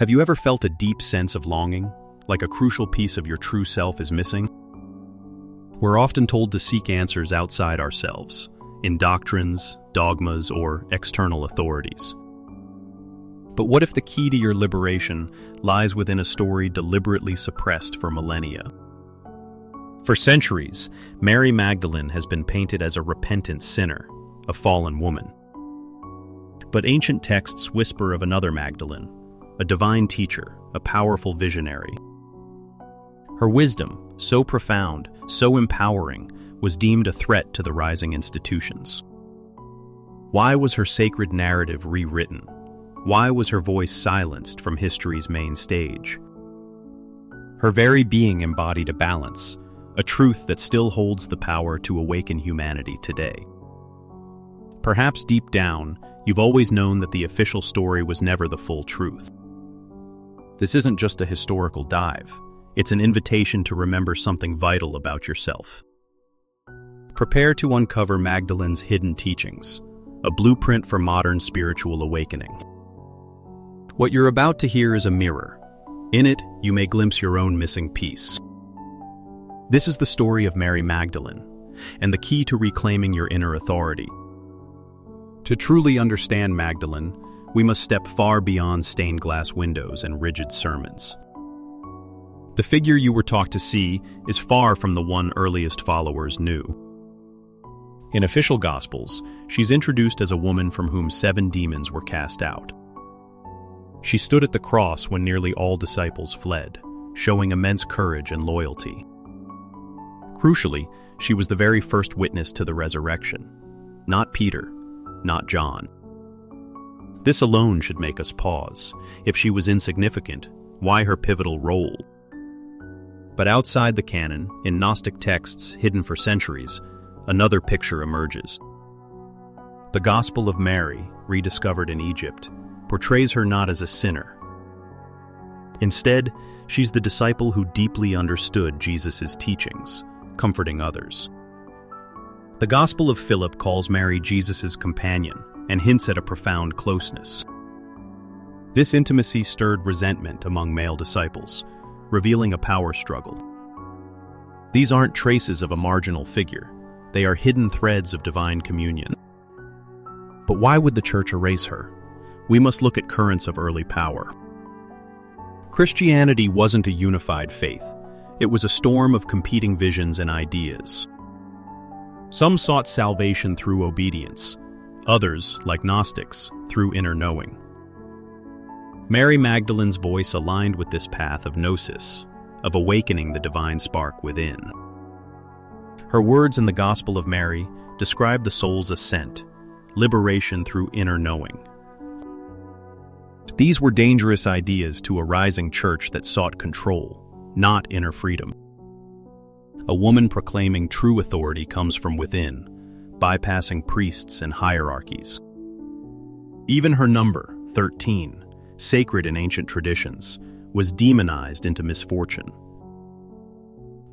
Have you ever felt a deep sense of longing, like a crucial piece of your true self is missing? We're often told to seek answers outside ourselves, in doctrines, dogmas, or external authorities. But what if the key to your liberation lies within a story deliberately suppressed for millennia? For centuries, Mary Magdalene has been painted as a repentant sinner, a fallen woman. But ancient texts whisper of another Magdalene, a divine teacher, a powerful visionary. Her wisdom, so profound, so empowering, was deemed a threat to the rising institutions. Why was her sacred narrative rewritten? Why was her voice silenced from history's main stage? Her very being embodied a balance, a truth that still holds the power to awaken humanity today. Perhaps deep down, you've always known that the official story was never the full truth. This isn't just a historical dive. It's an invitation to remember something vital about yourself. Prepare to uncover Magdalene's hidden teachings, a blueprint for modern spiritual awakening. What you're about to hear is a mirror. In it, you may glimpse your own missing piece. This is the story of Mary Magdalene, and the key to reclaiming your inner authority. To truly understand Magdalene, we must step far beyond stained glass windows and rigid sermons. The figure you were taught to see is far from the one earliest followers knew. In official Gospels, she's introduced as a woman from whom 7 demons were cast out. She stood at the cross when nearly all disciples fled, showing immense courage and loyalty. Crucially, she was the very first witness to the resurrection. Not Peter, not John. This alone should make us pause. If she was insignificant, why her pivotal role? But outside the canon, in Gnostic texts hidden for centuries, another picture emerges. The Gospel of Mary, rediscovered in Egypt, portrays her not as a sinner. Instead, she's the disciple who deeply understood Jesus' teachings, comforting others. The Gospel of Philip calls Mary Jesus' companion and hints at a profound closeness. This intimacy stirred resentment among male disciples, revealing a power struggle. These aren't traces of a marginal figure. They are hidden threads of divine communion. But why would the Church erase her? We must look at currents of early power. Christianity wasn't a unified faith. It was a storm of competing visions and ideas. Some sought salvation through obedience. Others, like Gnostics, through inner knowing. Mary Magdalene's voice aligned with this path of Gnosis, of awakening the divine spark within. Her words in the Gospel of Mary describe the soul's ascent, liberation through inner knowing. These were dangerous ideas to a rising church that sought control, not inner freedom. A woman proclaiming true authority comes from within, bypassing priests and hierarchies. Even her number, 13, sacred in ancient traditions, was demonized into misfortune.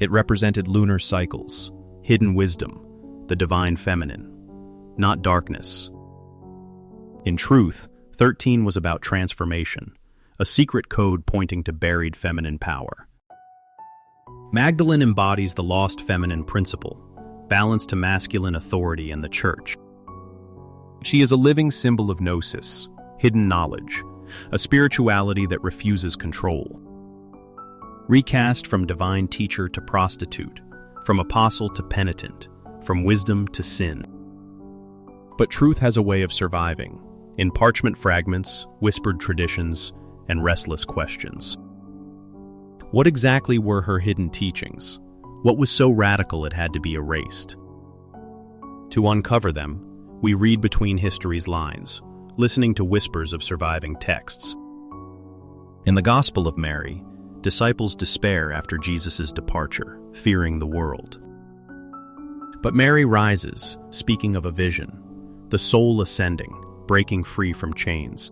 It represented lunar cycles, hidden wisdom, the divine feminine, not darkness. In truth, 13 was about transformation, a secret code pointing to buried feminine power. Magdalene embodies the lost feminine principle, balance to masculine authority and the Church. She is a living symbol of Gnosis, hidden knowledge, a spirituality that refuses control. Recast from divine teacher to prostitute, from apostle to penitent, from wisdom to sin. But truth has a way of surviving, in parchment fragments, whispered traditions, and restless questions. What exactly were her hidden teachings? What was so radical it had to be erased? To uncover them, we read between history's lines, listening to whispers of surviving texts. In the Gospel of Mary, disciples despair after Jesus' departure, fearing the world. But Mary rises, speaking of a vision, the soul ascending, breaking free from chains.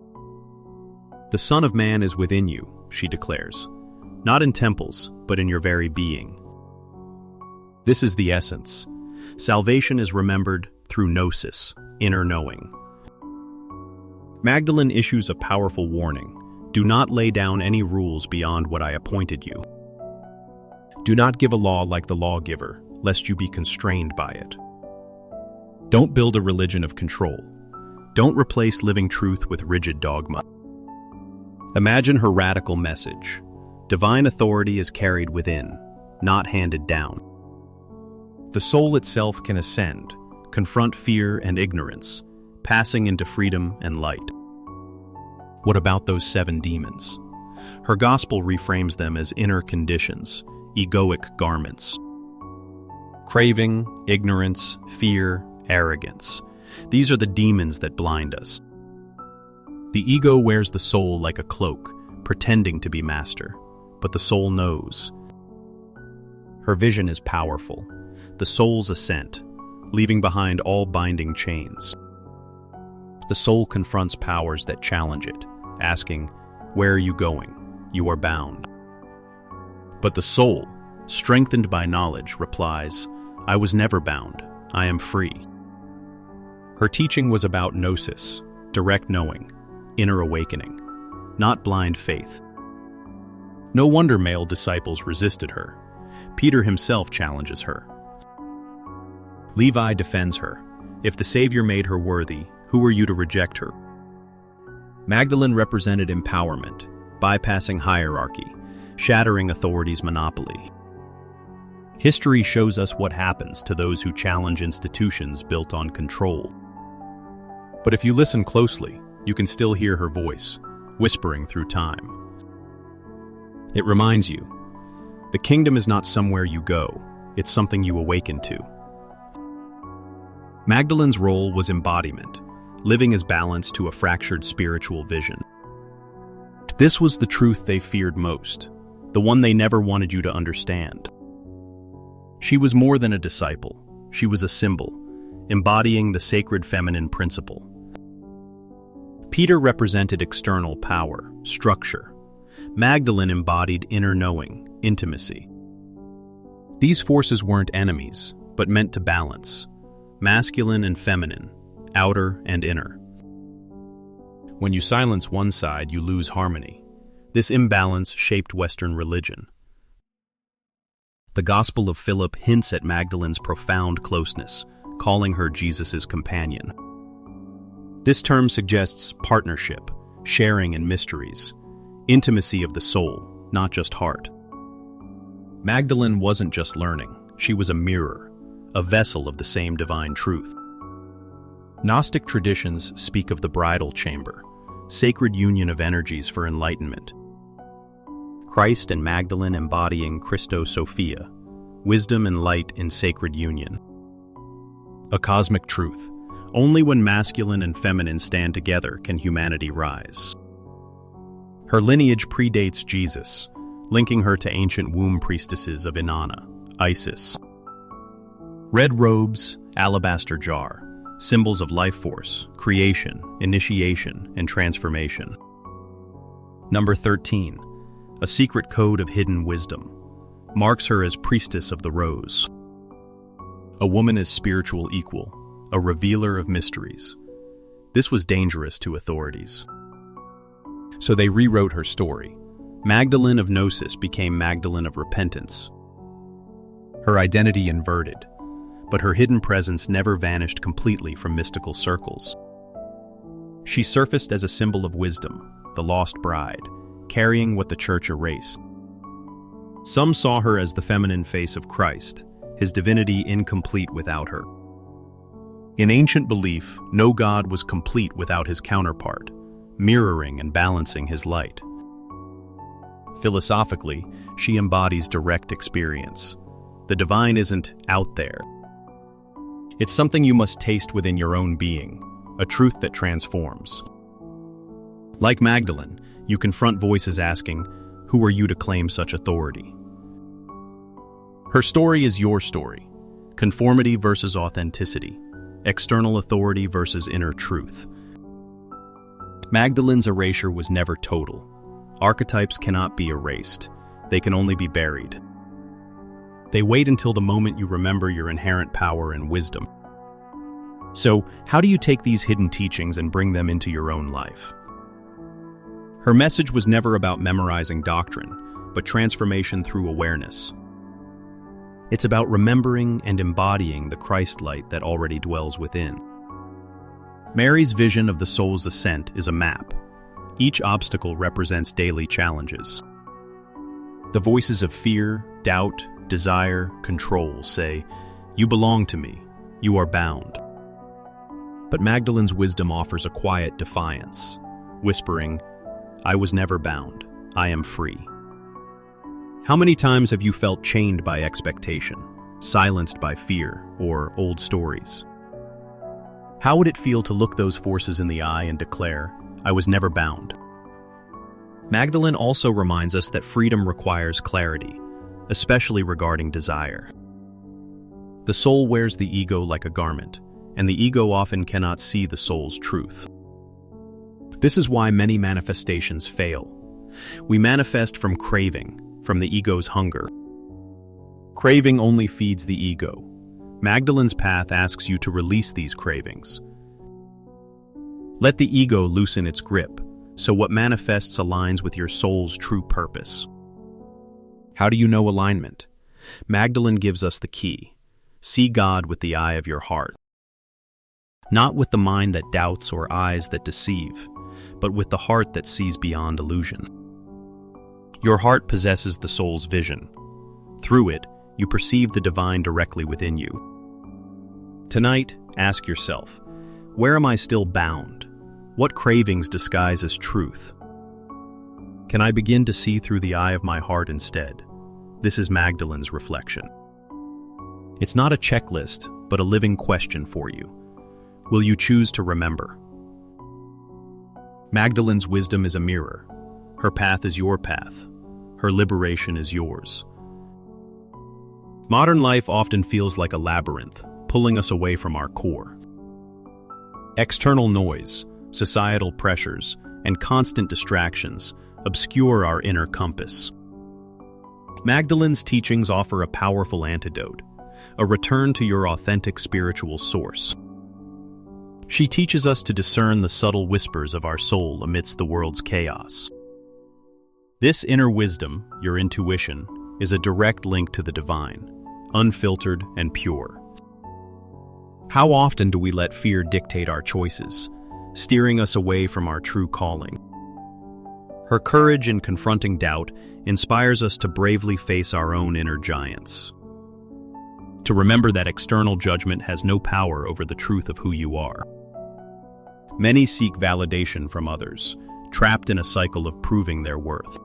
The Son of Man is within you, she declares, not in temples, but in your very being. This is the essence. Salvation is remembered through Gnosis, inner knowing. Magdalene issues a powerful warning. Do not lay down any rules beyond what I appointed you. Do not give a law like the lawgiver, lest you be constrained by it. Don't build a religion of control. Don't replace living truth with rigid dogma. Imagine her radical message. Divine authority is carried within, not handed down. The soul itself can ascend, confront fear and ignorance, passing into freedom and light. What about those 7 demons? Her gospel reframes them as inner conditions, egoic garments. Craving, ignorance, fear, arrogance. These are the demons that blind us. The ego wears the soul like a cloak, pretending to be master, but the soul knows. Her vision is powerful, the soul's ascent, leaving behind all binding chains. The soul confronts powers that challenge it, asking, "Where are you going? You are bound." But the soul, strengthened by knowledge, replies, "I was never bound. I am free." Her teaching was about Gnosis, direct knowing, inner awakening, not blind faith. No wonder male disciples resisted her. Peter himself challenges her. Levi defends her. If the Savior made her worthy, who are you to reject her? Magdalene represented empowerment, bypassing hierarchy, shattering authority's monopoly. History shows us what happens to those who challenge institutions built on control. But if you listen closely, you can still hear her voice, whispering through time. It reminds you, the kingdom is not somewhere you go, it's something you awaken to. Magdalene's role was embodiment, living as balance to a fractured spiritual vision. This was the truth they feared most, the one they never wanted you to understand. She was more than a disciple, she was a symbol, embodying the sacred feminine principle. Peter represented external power, structure. Magdalene embodied inner knowing, intimacy. These forces weren't enemies, but meant to balance, masculine and feminine, outer and inner. When you silence one side, you lose harmony. This imbalance shaped Western religion. The Gospel of Philip hints at Magdalene's profound closeness, calling her Jesus' companion. This term suggests partnership, sharing in mysteries, intimacy of the soul, not just heart. Magdalene wasn't just learning, she was a mirror, a vessel of the same divine truth. Gnostic traditions speak of the bridal chamber, sacred union of energies for enlightenment. Christ and Magdalene embodying Christosophia, wisdom and light in sacred union. A cosmic truth. Only when masculine and feminine stand together can humanity rise. Her lineage predates Jesus, linking her to ancient womb priestesses of Inanna, Isis. Red robes, alabaster jar, symbols of life force, creation, initiation, and transformation. Number 13, a secret code of hidden wisdom, marks her as priestess of the rose. A woman is spiritual equal, a revealer of mysteries. This was dangerous to authorities. So they rewrote her story. Magdalene of Gnosis became Magdalene of Repentance. Her identity inverted, but her hidden presence never vanished completely from mystical circles. She surfaced as a symbol of wisdom, the lost bride, carrying what the church erased. Some saw her as the feminine face of Christ, his divinity incomplete without her. In ancient belief, no god was complete without his counterpart, mirroring and balancing his light. Philosophically, she embodies direct experience. The divine isn't out there. It's something you must taste within your own being, a truth that transforms. Like Magdalene, you confront voices asking, "Who are you to claim such authority?" Her story is your story. Conformity versus authenticity. External authority versus inner truth. Magdalene's erasure was never total. Archetypes cannot be erased. They can only be buried. They wait until the moment you remember your inherent power and wisdom. So, how do you take these hidden teachings and bring them into your own life? Her message was never about memorizing doctrine, but transformation through awareness. It's about remembering and embodying the Christ light that already dwells within. Mary's vision of the soul's ascent is a map. Each obstacle represents daily challenges. The voices of fear, doubt, desire, control say, "You belong to me, you are bound." But Magdalene's wisdom offers a quiet defiance, whispering, "I was never bound, I am free." How many times have you felt chained by expectation, silenced by fear, or old stories? How would it feel to look those forces in the eye and declare, "I was never bound"? Magdalene also reminds us that freedom requires clarity, especially regarding desire. The soul wears the ego like a garment, and the ego often cannot see the soul's truth. This is why many manifestations fail. We manifest from craving, from the ego's hunger. Craving only feeds the ego. Magdalene's path asks you to release these cravings. Let the ego loosen its grip, so what manifests aligns with your soul's true purpose. How do you know alignment? Magdalene gives us the key. See God with the eye of your heart. Not with the mind that doubts or eyes that deceive, but with the heart that sees beyond illusion. Your heart possesses the soul's vision. Through it, you perceive the divine directly within you. Tonight, ask yourself, where am I still bound? What cravings disguise as truth? Can I begin to see through the eye of my heart instead? This is Magdalene's reflection. It's not a checklist, but a living question for you. Will you choose to remember? Magdalene's wisdom is a mirror. Her path is your path. Her liberation is yours. Modern life often feels like a labyrinth, pulling us away from our core. External noise, societal pressures, and constant distractions obscure our inner compass. Magdalene's teachings offer a powerful antidote, a return to your authentic spiritual source. She teaches us to discern the subtle whispers of our soul amidst the world's chaos. This inner wisdom, your intuition, is a direct link to the divine, unfiltered and pure. How often do we let fear dictate our choices, steering us away from our true calling? Her courage in confronting doubt inspires us to bravely face our own inner giants. To remember that external judgment has no power over the truth of who you are. Many seek validation from others, trapped in a cycle of proving their worth.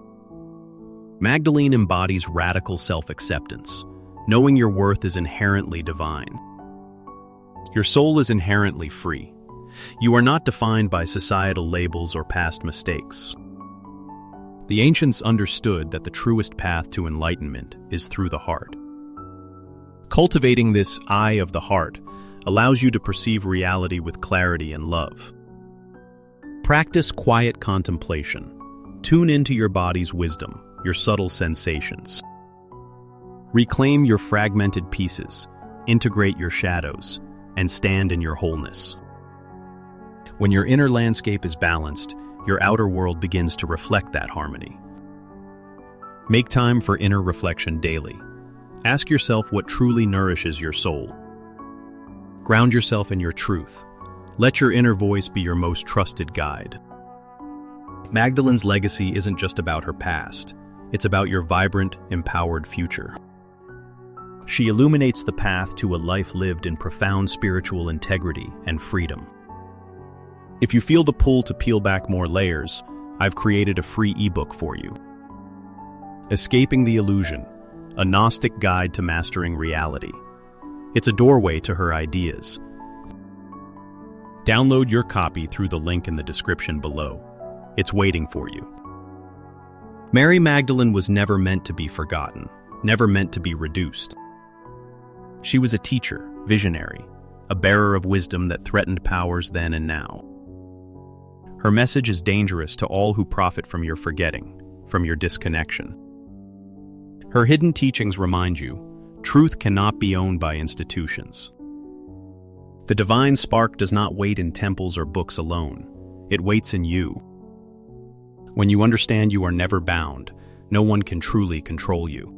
Magdalene embodies radical self-acceptance, knowing your worth is inherently divine. Your soul is inherently free. You are not defined by societal labels or past mistakes. The ancients understood that the truest path to enlightenment is through the heart. Cultivating this eye of the heart allows you to perceive reality with clarity and love. Practice quiet contemplation. Tune into your body's wisdom, your subtle sensations. Reclaim your fragmented pieces, integrate your shadows, and stand in your wholeness. When your inner landscape is balanced, your outer world begins to reflect that harmony. Make time for inner reflection daily. Ask yourself what truly nourishes your soul. Ground yourself in your truth. Let your inner voice be your most trusted guide. Magdalene's legacy isn't just about her past. It's about your vibrant, empowered future. She illuminates the path to a life lived in profound spiritual integrity and freedom. If you feel the pull to peel back more layers, I've created a free ebook for you. Escaping the Illusion, a Gnostic guide to mastering reality. It's a doorway to her ideas. Download your copy through the link in the description below. It's waiting for you. Mary Magdalene was never meant to be forgotten, never meant to be reduced. She was a teacher, visionary, a bearer of wisdom that threatened powers then and now. Her message is dangerous to all who profit from your forgetting, from your disconnection. Her hidden teachings remind you, truth cannot be owned by institutions. The divine spark does not wait in temples or books alone. It waits in you. When you understand you are never bound, no one can truly control you.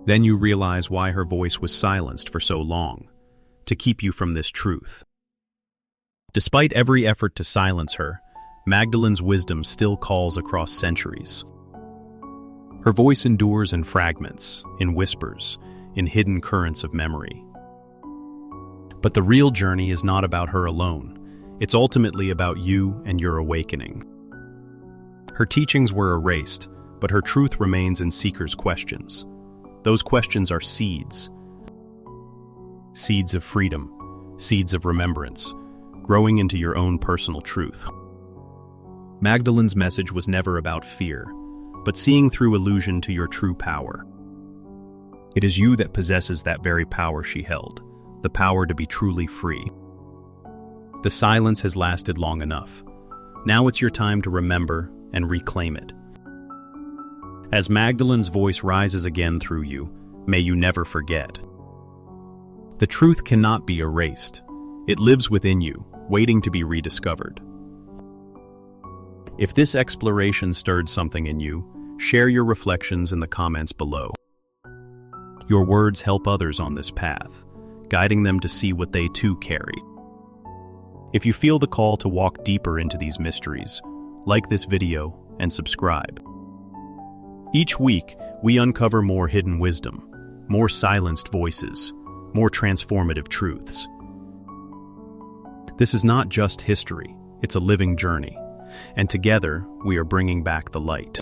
Then you realize why her voice was silenced for so long, to keep you from this truth. Despite every effort to silence her, Magdalene's wisdom still calls across centuries. Her voice endures in fragments, in whispers, in hidden currents of memory. But the real journey is not about her alone. It's ultimately about you and your awakening. Her teachings were erased, but her truth remains in seekers' questions. Those questions are seeds. Seeds of freedom, seeds of remembrance, growing into your own personal truth. Magdalene's message was never about fear, but seeing through illusion to your true power. It is you that possesses that very power she held, the power to be truly free. The silence has lasted long enough. Now it's your time to remember and reclaim it. As Magdalene's voice rises again through you, may you never forget. The truth cannot be erased. It lives within you, waiting to be rediscovered. If this exploration stirred something in you, share your reflections in the comments below. Your words help others on this path, guiding them to see what they too carry. If you feel the call to walk deeper into these mysteries, like this video and subscribe. Each week, we uncover more hidden wisdom, more silenced voices, more transformative truths. This is not just history, it's a living journey, and together we are bringing back the light.